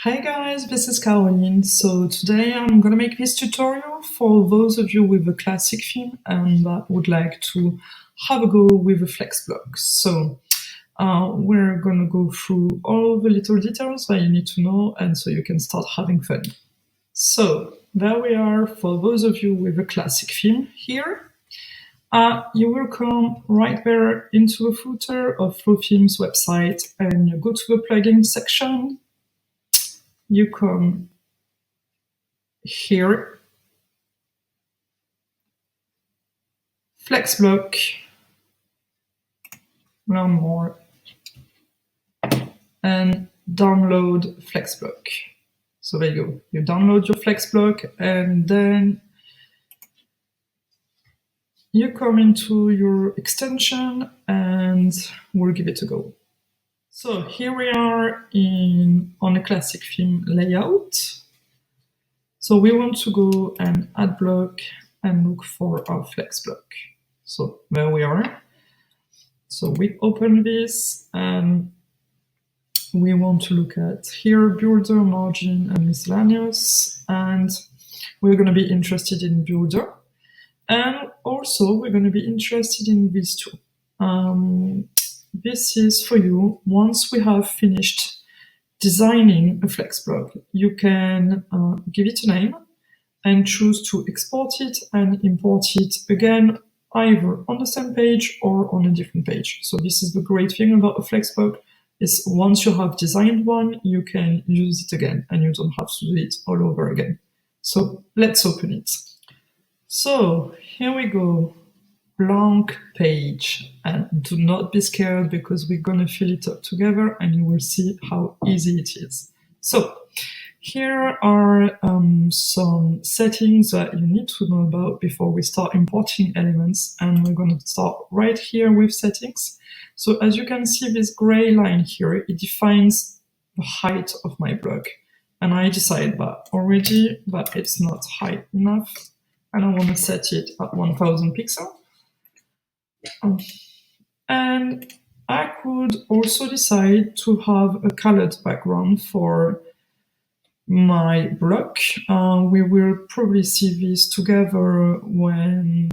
Hi guys, this is Caroline. So today I'm gonna make this tutorial for those of you with a classic theme and that would like to have a go with a FlexBlock. So we're gonna go through all the little details that you need to know and so you can start having fun. So there we are for those of you with a classic theme here. You will come right there into the footer of Flothemes website and you go to the plugin section. You come here, FlexBlock, learn more, and download FlexBlock. So there you go. You download your FlexBlock and then you come into your extension and we'll give it a go. So here we are on a classic theme layout. So we want to go and add block and look for our FlexBlock. So there we are. So we open this and we want to look at here, builder, margin, and miscellaneous. And we're going to be interested in builder. And also we're going to be interested in these two. This is for you. Once we have finished designing a FlexBlock, you can give it a name and choose to export it and import it again, either on the same page or on a different page. So this is the great thing about a FlexBlock, is once you have designed one, you can use it again and you don't have to do it all over again. So let's open it. So here we go. Blank page, and do not be scared because we're going to fill it up together and you will see how easy it is. So here are some settings that you need to know about before we start importing elements, and we're going to start right here with settings. So as you can see, this gray line here, it defines the height of my block, and I decided that already that it's not high enough and I want to set it at 1000 pixels. And I could also decide to have a colored background for my block. We will probably see this together when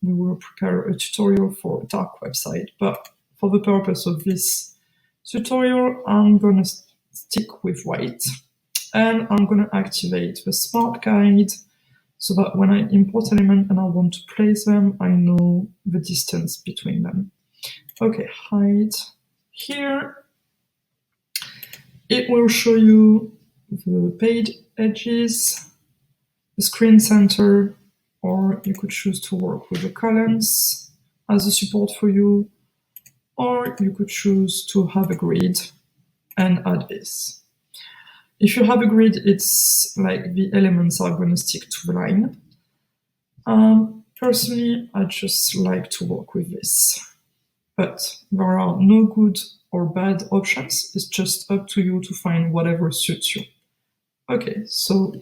we will prepare a tutorial for a dark website. But for the purpose of this tutorial, I'm going to stick with white. And I'm going to activate the smart guide so that when I import element and I want to place them, I know the distance between them. Okay, height. Here, it will show you the page edges, the screen center, or you could choose to work with the columns as a support for you, or you could choose to have a grid and add this. If you have a grid, it's like the elements are going to stick to the line. Personally, I just like to work with this. But there are no good or bad options. It's just up to you to find whatever suits you. Okay, so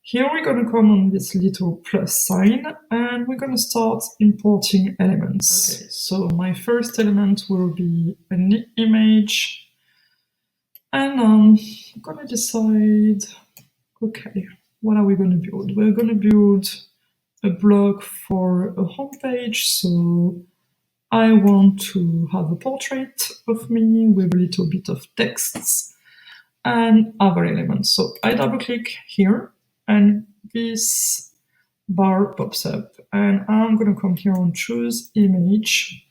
here we're going to come on this little plus sign and we're going to start importing elements. Okay, so my first element will be an image. And I'm going to decide, okay, what are we going to build? We're going to build a block for a home page. So I want to have a portrait of me with a little bit of texts and other elements. So I double click here and this bar pops up. And I'm going to come here and choose image.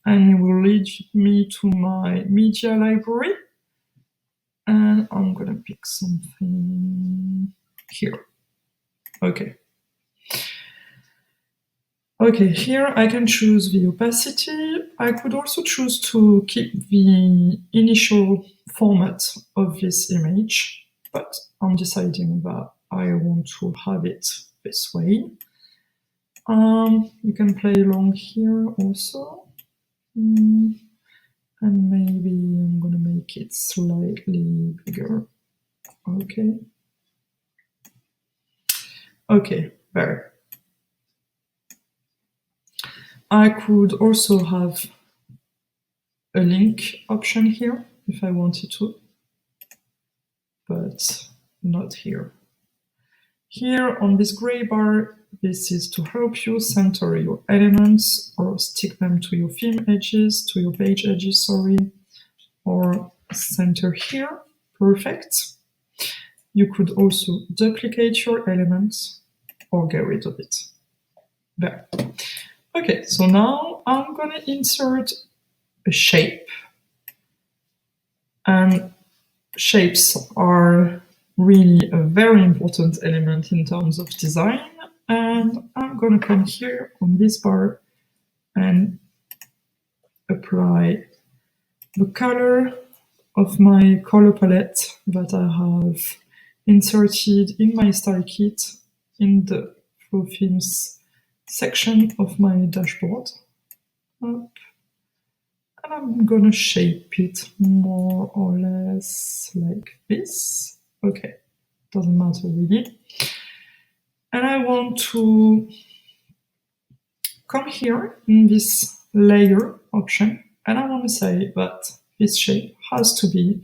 And it will lead me to my media library. And I'm going to pick something here. Okay. Okay, here I can choose the opacity. I could also choose to keep the initial format of this image, but I'm deciding that I want to have it this way. You can play along here also. And maybe I'm going to make it slightly bigger. Okay. Okay, there. I could also have a link option here if I wanted to. but not here. Here on this gray bar, this is to help you center your elements or stick them to your theme edges, to your page edges, sorry, or center here. Perfect. You could also duplicate your elements or get rid of it. There. Okay, so now I'm gonna insert a shape. And shapes are really a very important element in terms of design. And I'm gonna come here on this bar and apply the color of my color palette that I have inserted in my style kit in the Flothemes section of my dashboard. Up. And I'm gonna shape it more or less like this. Okay, doesn't matter really. And I want to come here in this layer option, and I want to say that this shape has to be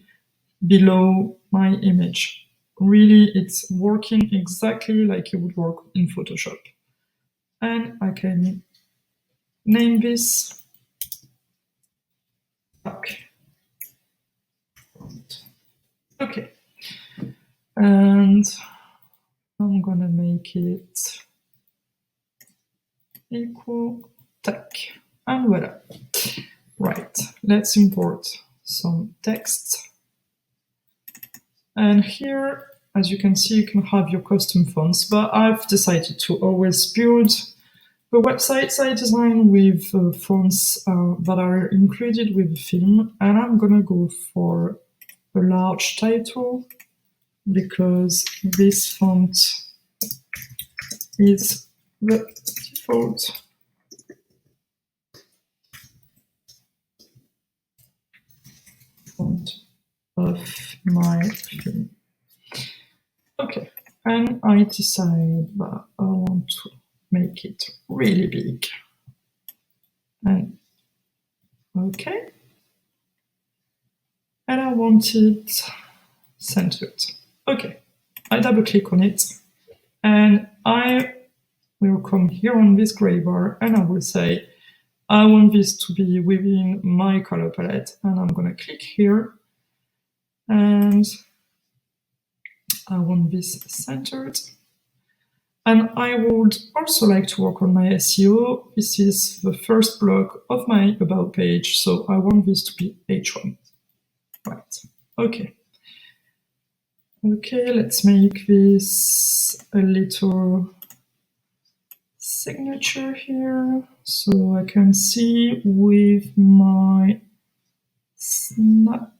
below my image. Really, it's working exactly like it would work in Photoshop. And I can name this back. Okay. And I'm gonna make it equal tag. And voila. Right, let's import some text. And here, as you can see, you can have your custom fonts, but I've decided to always build the websites I design with fonts that are included with the theme. And I'm gonna go for a large title because this font is the default font of my theme. Okay, and I decide that I want to make it really big. And okay, and I want it centered. Okay, I double click on it, and I will come here on this gray bar, and I will say, I want this to be within my color palette, and I'm gonna click here, and I want this centered. And I would also like to work on my SEO. This is the first block of my about page, so I want this to be H1. Right, okay. Okay, let's make this a little signature here, so I can see with my snap.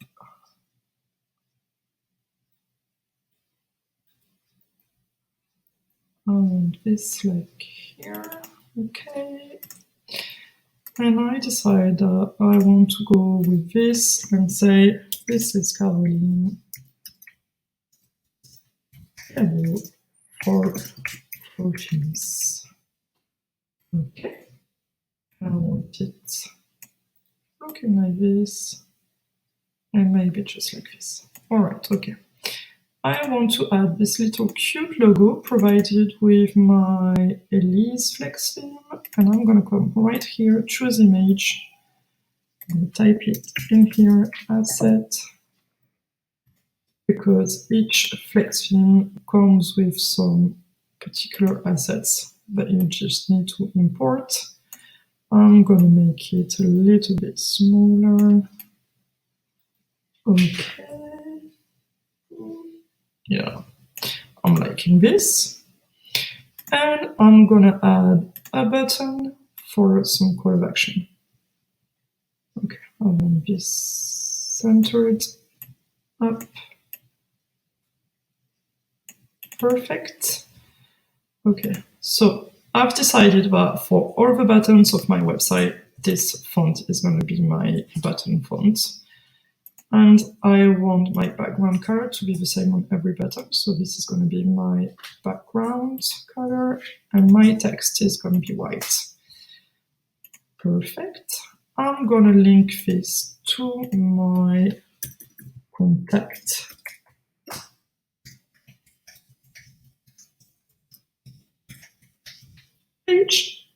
I want this like here, okay. And I decide that I want to go with this and say, this is Caroline Liabot for Flothemes. Okay. I want it looking like this, and maybe just like this. All right, okay. I want to add this little cute logo provided with my Elise Flex theme, and I'm gonna come right here, choose image, and type it in here, asset, because each Flex theme comes with some particular assets that you just need to import. I'm gonna make it a little bit smaller. Okay. Yeah, I'm liking this. And I'm gonna add a button for some call of action. Okay, I want this centered up. Perfect. Okay, so I've decided that for all the buttons of my website, this font is going to be my button font. And I want my background color to be the same on every button. So this is going to be my background color, and my text is going to be white. Perfect. I'm going to link this to my contact page.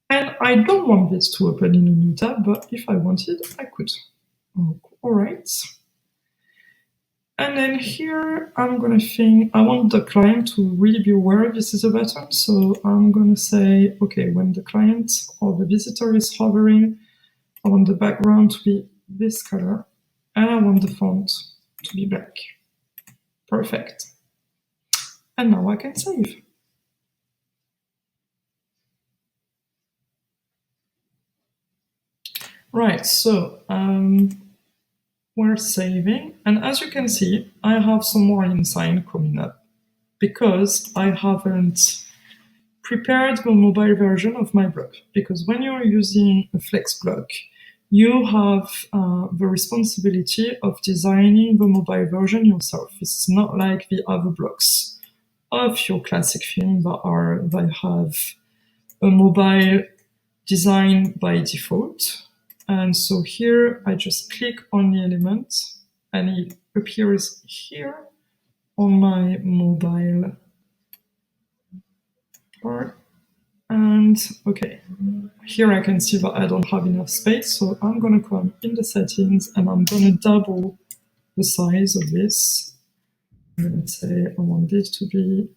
And I don't want this to open in a new tab, but if I wanted, I could. All right. And then here, I'm going to think, I want the client to really be aware this is a button. So I'm going to say, okay, when the client or the visitor is hovering, I want the background to be this color, and I want the font to be black. Perfect. And now I can save. Right, so we're saving, and as you can see, I have some more InSign coming up because I haven't prepared the mobile version of my block. Because when you're using a FlexBlock, you have the responsibility of designing the mobile version yourself. It's not like the other blocks of your classic theme that have a mobile design by default. And so here I just click on the element and it appears here on my mobile part. And okay, here I can see that I don't have enough space, so I'm going to come in the settings and I'm going to double the size of this. I'm going to say I want this to be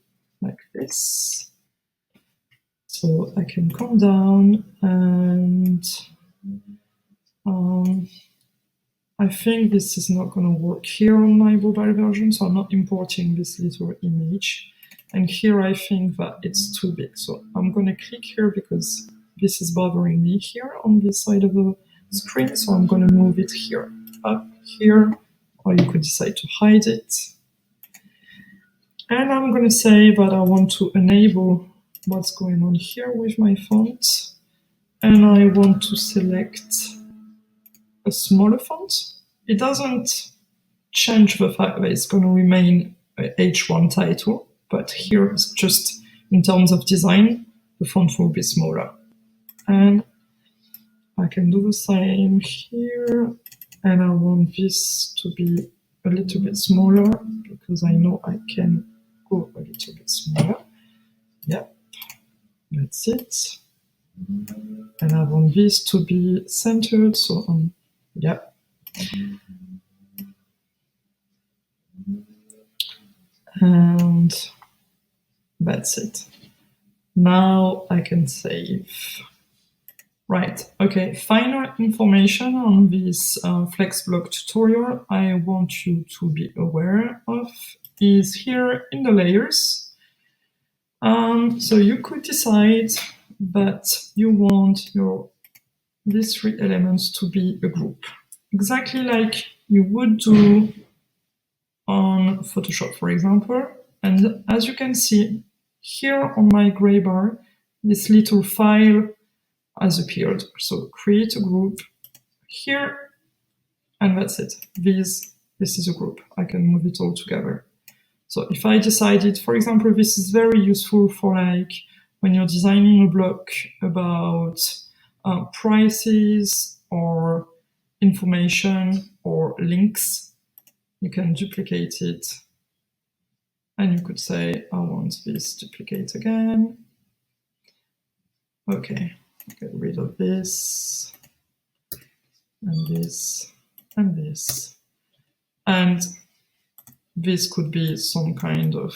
like this. So I can come down and I think this is not going to work here on my mobile version, so I'm not importing this little image. And here I think that it's too big. So I'm going to click here because this is bothering me here on this side of the screen. So I'm going to move it here, up here, or you could decide to hide it. And I'm going to say that I want to enable what's going on here with my font. And I want to select a smaller font. It doesn't change the fact that it's going to remain a H1 title, but here it's just in terms of design, the font will be smaller. And I can do the same here, and I want this to be a little bit smaller because I know I can go a little bit smaller. Yep, that's it. And I want this to be centered, so yep. And that's it. Now I can save. Right, okay, final information on this FlexBlock tutorial I want you to be aware of is here in the layers. So you could decide that you want these three elements to be a group, exactly like you would do on Photoshop, for example. And as you can see here on my gray bar, this little file has appeared. So create a group here, and that's it. This is a group. I can move it all together. So if I decided, for example, this is very useful for like when you're designing a block about prices or information or links, you can duplicate it. And you could say, I want this duplicate again. Okay, get rid of this, and this, and this. And this could be some kind of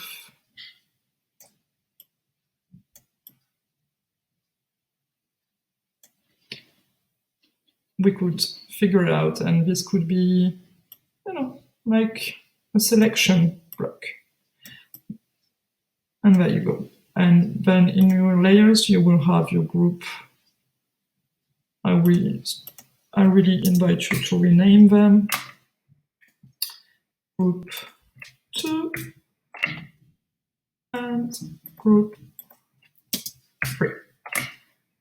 we could figure it out, and this could be, you know, like a selection block. And there you go. And then in your layers, you will have your group. I really invite you to rename them. Group 2 and group 3.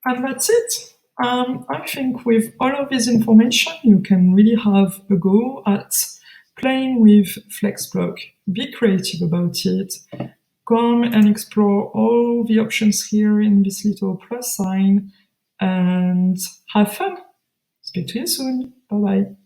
And that's it. I think with all of this information, you can really have a go at playing with FlexBlock. Be creative about it. Come and explore all the options here in this little plus sign and have fun. Speak to you soon. Bye-bye.